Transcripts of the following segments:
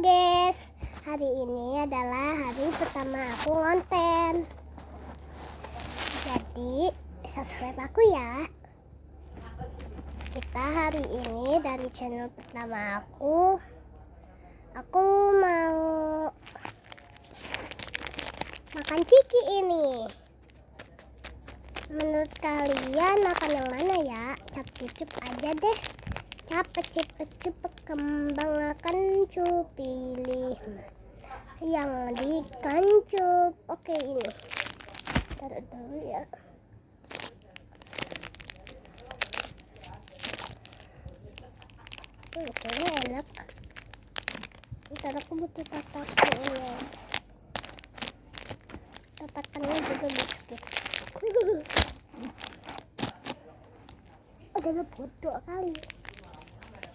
guys, hari ini adalah hari pertama aku ngonten. Jadi subscribe aku ya. Kita hari ini dari channel pertama aku mau makan ciki ini. Menurut kalian makan yang mana ya? Cap-cup aja deh. Cepet kembang akan pilih yang dikancup. Oke, ini taruh dulu ya. Kayaknya enak. Ntar aku butuh tatakannya. Tatakannya juga biskuit. Ada foto kali.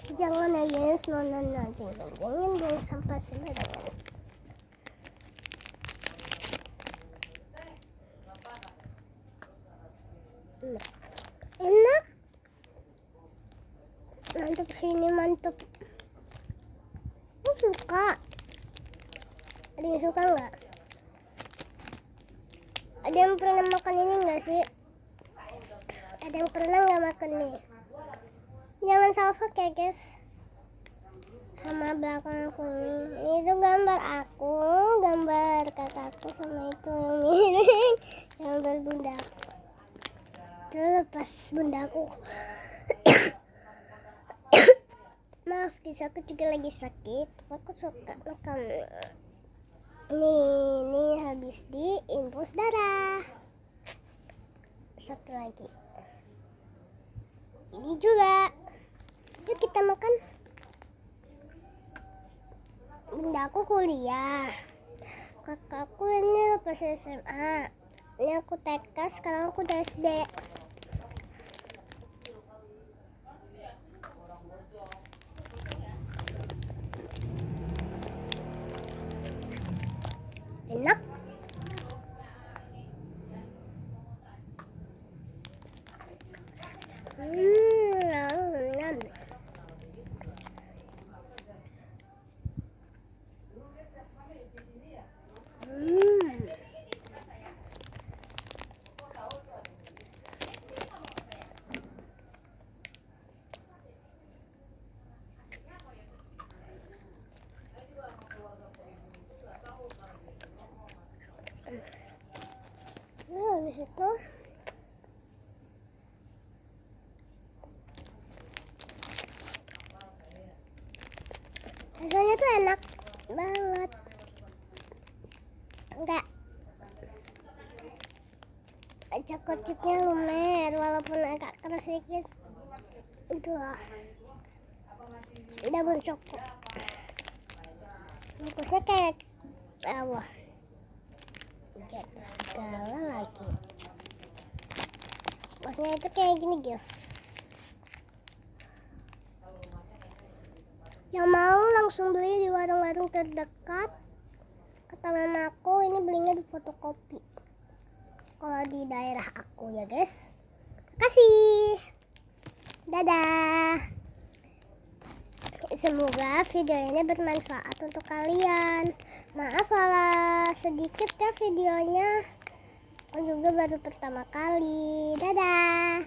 Jangan ya guys, jangan buang sampah sembarangan. Enak, mantap sini mantap. Aku suka. Ada yang suka nggak? Ada yang pernah makan ini nggak sih? Ada yang pernah nggak makan nih? Jangan salfok ya guys. Sama belakang aku itu gambar aku, gambar kakakku, sama itu yang miring, gambar bunda. Itu lepas bundaku. Maaf, guys, aku juga lagi sakit. Aku suka makan. Nih habis diinfus darah. Satu lagi. Ini juga. Yuk kita makan. Bunda aku kuliah. Kakakku ini lepas SMA. Ini aku TK, sekarang aku udah SD. Enak. Habis itu rasanya tuh enak banget. Enggak, coklat-coklatnya lumer walaupun agak keras sedikit. Itulah double coklat. Bungkusnya kayak awah jatuh segala lagi. Bungkusnya itu kayak gini guys. Yang mau langsung beli di warung-warung terdekat. Kata mamaku ini belinya di fotokopi. Kalau di daerah aku ya guys. Kasih. Dadah. Semoga video ini bermanfaat untuk kalian. Maaf kalau sedikit ya videonya. Aku juga baru pertama kali. Dadah.